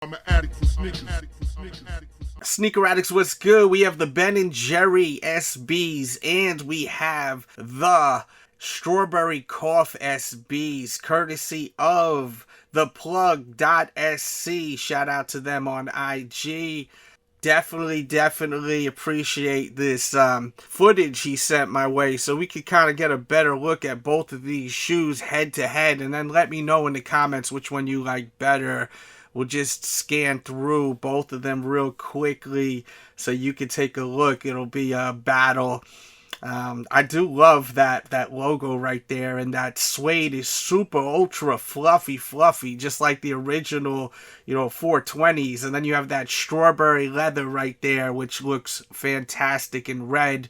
I'm an addict for sneakers. Sneaker Addicts, what's good? We have the Ben & Jerry SBs, and we have the Strawberry Cough SBs, courtesy of the Plug.sc. Shout out to them on IG. Definitely appreciate this footage he sent my way so we could kind of get a better look at both of these shoes head to head, and then let me know in the comments which one you like better. We'll just scan through both of them real quickly so you can take a look. It'll be a battle. I do love that logo right there, and that suede is super ultra fluffy, just like the original, 420s. And then you have that strawberry leather right there, which looks fantastic in red.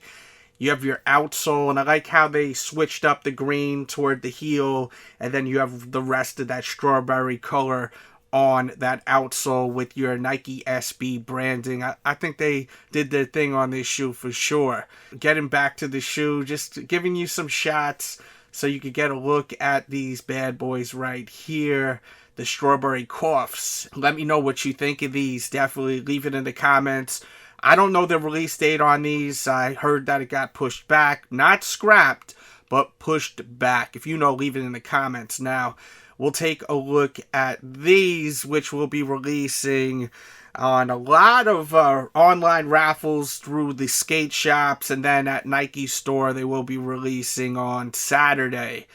You have your outsole, and I like how they switched up the green toward the heel, and then you have the rest of that strawberry color on that outsole with your Nike SB branding. I think they did their thing on this shoe for sure. Getting back to the shoe, just giving you some shots so you could get a look at these bad boys right here, the Strawberry Coughs. Let me know what you think of these. Definitely leave it in the comments. I don't know the release date on these. I heard that it got pushed back, not scrapped, but pushed back. If you know, leave it in the comments. Now, we'll take a look at these, which we'll be releasing on a lot of online raffles through the skate shops, and then at Nike store they will be releasing on Saturday.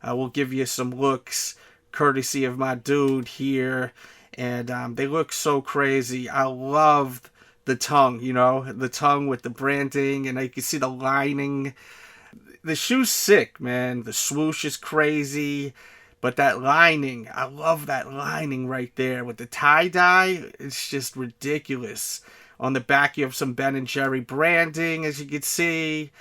We'll give you some looks courtesy of my dude here, and they look so crazy. I love the tongue, the tongue with the branding, and you can see the lining. The shoe's sick, man. The swoosh is crazy. But that lining, I love that lining right there with the tie-dye. It's just ridiculous. On the back, you have some Ben & Jerry branding, as you can see.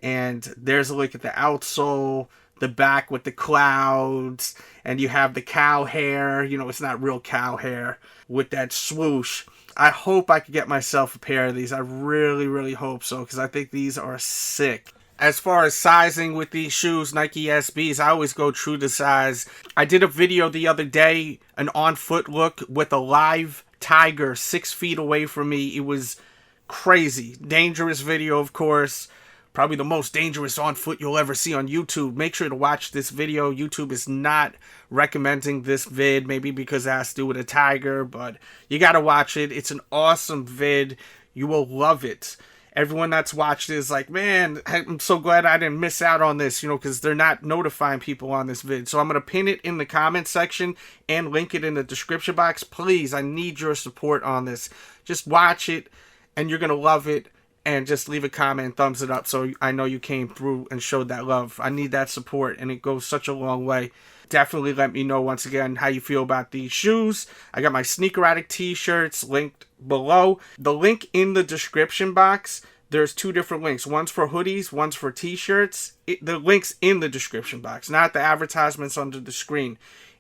And there's a look at the outsole, the back with the clouds. And you have the cow hair. It's not real cow hair with that swoosh. I hope I could get myself a pair of these. I really hope so, because I think these are sick. As far as sizing with these shoes, Nike SBs, I always go true to size. I did a video the other day, an on-foot look with a live tiger 6 feet away from me. It was crazy. Dangerous video, of course. Probably the most dangerous on foot you'll ever see on YouTube. Make sure to watch this video. YouTube is not recommending this vid, maybe because it has to do with a tiger, but you gotta watch it. It's an awesome vid. You will love it. Everyone that's watched it is like, man, I'm so glad I didn't miss out on this, because they're not notifying people on this vid. So I'm going to pin it in the comment section and link it in the description box. Please, I need your support on this. Just watch it, and you're going to love it. And just leave a comment, thumbs it up, so I know you came through and showed that love. I need that support, and it goes such a long way. Definitely let me know, once again, how you feel about these shoes. I got my Sneaker Addict t-shirts linked below. The link in the description box, there's 2 different links. One's for hoodies, one's for t-shirts. The link's in the description box, not the advertisements under the screen.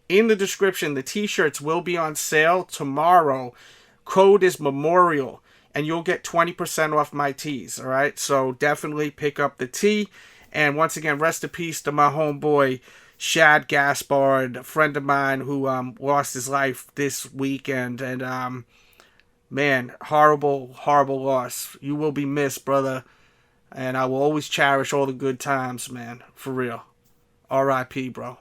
In the description, the t-shirts will be on sale tomorrow. Code is Memorial, and you'll get 20% off my tees, all right? So definitely pick up the tee. And once again, rest in peace to my homeboy, Shad Gaspard, a friend of mine who lost his life this weekend. And, man, horrible loss. You will be missed, brother. And I will always cherish all the good times, man. For real. R.I.P., bro.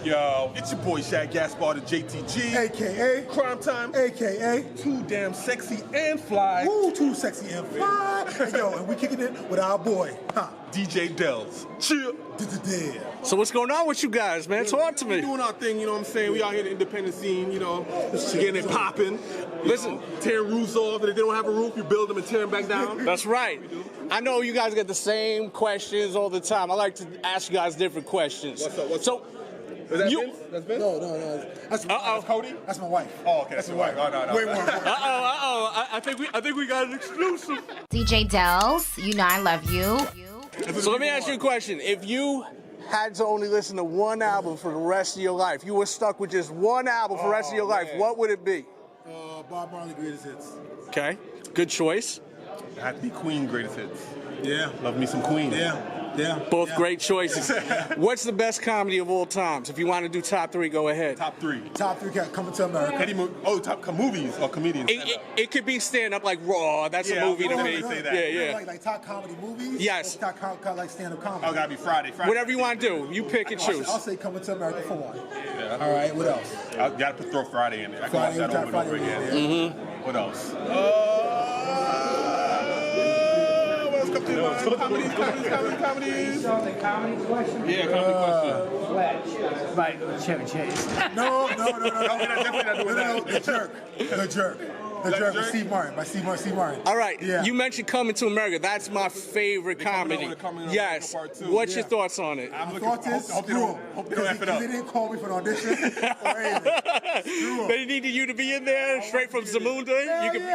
Yo, it's your boy Shad Gaspard of JTG, AKA Crime Time, AKA Too Damn Sexy and Fly. Woo, too sexy and fly. Yo, and we kicking it with our boy, DJ Delz. Chill. So what's going on with you guys, man? Talk to We me. doing our thing, you know what I'm saying? We out here in the independent scene, getting it popping. Listen. Tearing roofs off, and if they don't have a roof, you build them and tear them back down. That's right. I know you guys get the same questions all the time. I like to ask you guys different questions. What's up? Is that Vince? That's Vince? No. That's Cody? That's my wife. Oh, okay, that's your wife. Oh, no. Wait, more. I think we got an exclusive. DJ Delz, you know I love you. So let me ask you a question. If you had to only listen to one album for the rest of your life, you were stuck with just one album for the rest of your life, what would it be? Bob Marley Greatest Hits. Okay, good choice. It had to be Queen Greatest Hits. Yeah. Love me some Queen. Yeah. Yeah. Both great choices. What's the best comedy of all times? If you want to do top 3, go ahead. Top 3. Top 3 coming to America. Top movies or comedians. It could be stand-up like Raw. That's a movie to me. Say that. Yeah. Like top comedy movies? Yes. Top like stand-up comedy? Oh, gotta be Friday. Whatever you want to do. You pick and choose. I'll say Coming to America for one. Yeah. All right, what else? I gotta throw Friday in there. I can watch that over and over again. What else? What else come to mind? Comedies. Comedy question? Yeah, comedy question. Fletch. Right, Chevy Chase. No. Definitely not doing that. The Jerk with Steve Martin, by Steve Martin. All right. Yeah. You mentioned Coming to America. That's my favorite comedy. Yes. What's your thoughts on it? My thoughts is, hope they don't F it up. They didn't call me for an audition or anything. They needed you to be in there straight from Zamunda.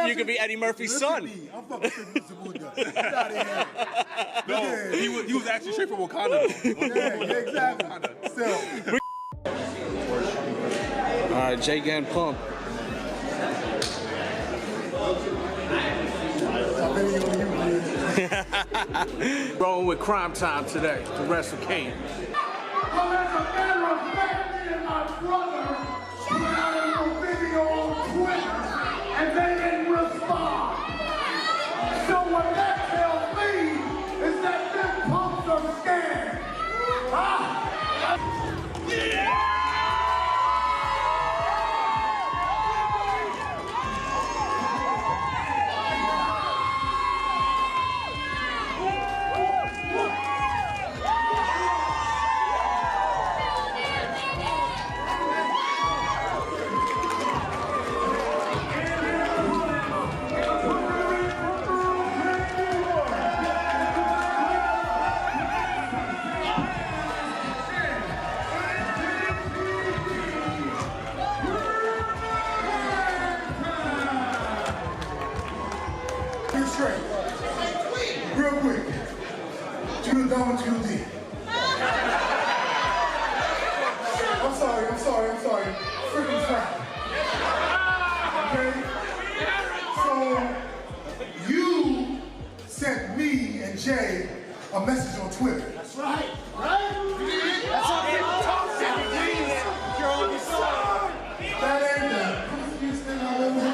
You could be Eddie Murphy's son. I'm fucking Zamunda. Get out of here. No, he was actually straight from Wakanda. Yeah, exactly. Still. All right, Jay getting pumped. Rolling with Crime Time today. The rest of Kane. Well, as a matter of fact, me and my brother put out a little video on Twitter, and they didn't respond. So what that tells me is that them punks are scared. Straight. Real quick. Too dumb, too deep. I'm sorry. Freaking crap. Okay? So, you sent me and Jay a message on Twitter. That's right. That's how people talk to me. You're on your side. That ain't the craziest thing I've ever heard.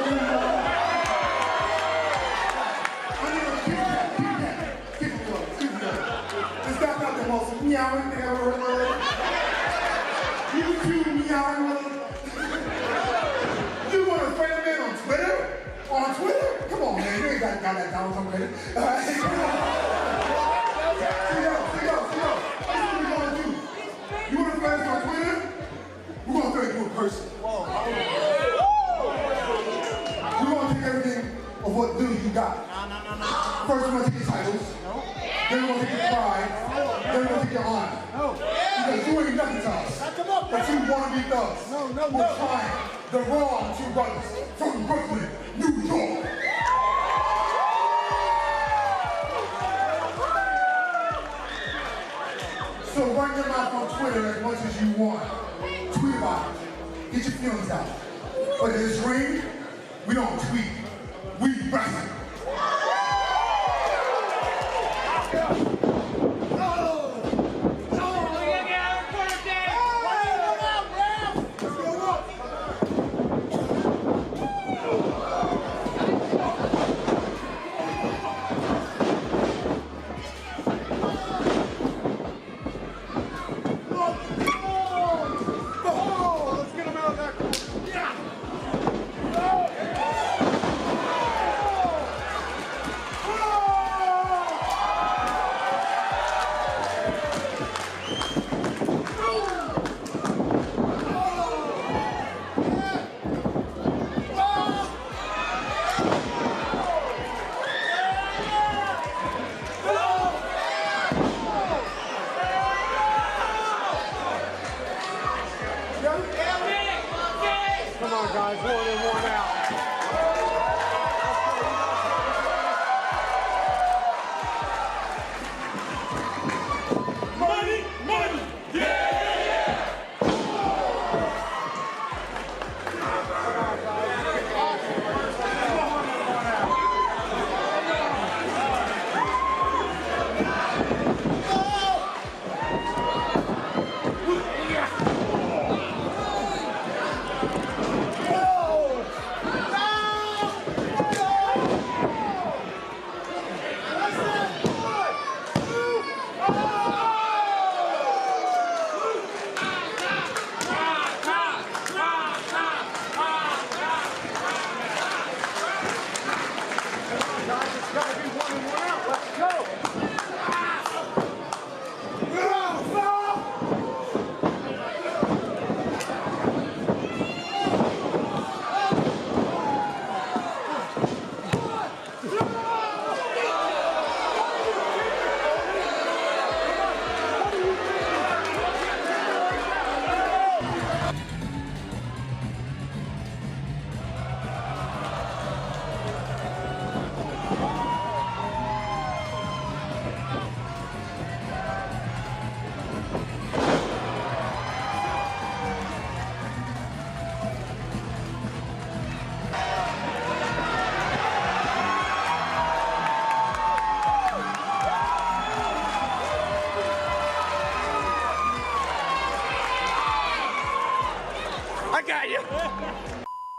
Is that not the most meowing thing I've ever heard? You two meowing. You want to friend a man on Twitter? On Twitter? Come on, man. You ain't got that down somewhere. See, that's what we're going to do. You want to friend us on Twitter? We're going to turn you in person. We're going to take everything of what little you got. First, we're going to take your titles. Then we're going to take your pride. Then we're going to take your honor. Because you ain't nothing to us. But you want to be thugs. We're trying the wrong two brothers from Brooklyn, New York. So run your mouth on Twitter as much as you want. Tweet about it. Get your feelings out. But in this ring, we don't tweet. We wrestle. Come on, guys, one in, one out. Oh! at you.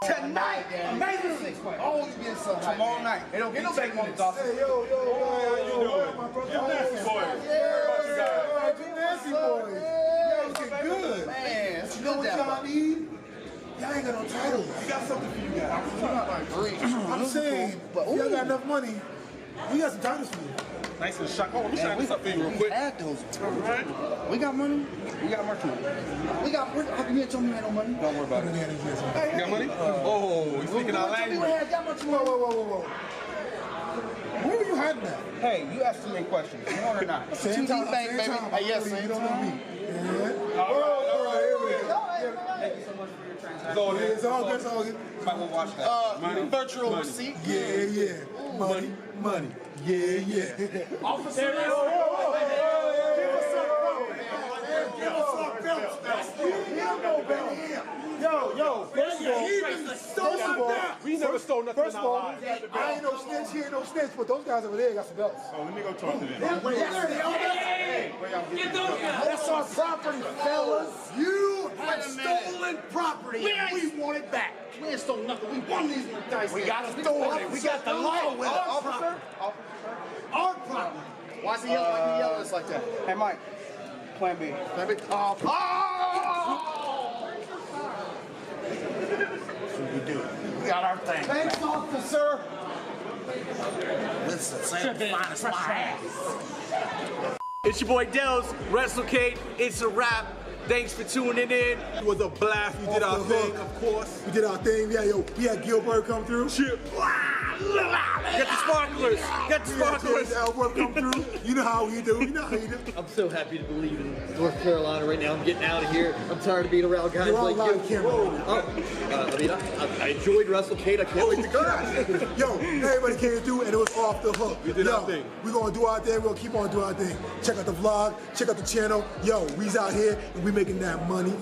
Tonight, amazing 6 fight. Always being so high. Tomorrow night. They don't get no take minutes off. Hey, yo, how you doing? My brother. Nasty boys. Nasty boys. Y'all looking good. Man, it's You know what y'all need? Y'all ain't got no titles. We got something for you guys. I'm saying, But, y'all got enough money. We got some titles for you. Nice and shot. Oh, let me shine this up for you real we quick. had those. All right. We got money. We got merch money. We got merch. You ain't told me you had no money. Don't worry about it. You got money? Oh, he's speaking our language. Got much money. Whoa. Where were you hiding at? Hey, you asked too many questions. You want or not? Same time, Bank, same baby. time. Hey, yes, You same don't know time. me. Yeah. All right, here we go. Thank you so much for your transaction. It's all good. It's all good, it's all good. Might want to watch that. Money. Virtual Money. receipt. Yeah. Money. Yeah. Officer, Yo, first of all, We never stole nothing first in of our all, lives. I ain't no snitch, he ain't no snitch, but those guys over there got some belts. Oh, let me go talk to them. that's our property, fellas. You Have stolen property and we want it back. We ain't stole nothing. We won these dice. We got stolen. We got the law with our property. Our property. Why's he yelling? Why he yelling us like that? Hey, Mike. Plan B. Plan B. We got our thing. Thanks, officer. It's your boy Delz, WrestleCade. It's a wrap. Thanks for tuning in. It was a blast. We did our thing, of course. We did our thing. We had Gilbert come through. Get the sparklers. Get the sparklers. Albert come through. You know how we do. I'm so happy to believe in North Carolina right now. I'm getting out of here. I'm tired of being around guys You're on like live you. camera. I enjoyed WrestleCade. I can't wait to go. Yo, everybody came through and it was off the hook. We did our thing. We're gonna do our thing. We're gonna keep on doing our thing. Check out the vlog. Check out the channel. Yo, we's out here and we making that money.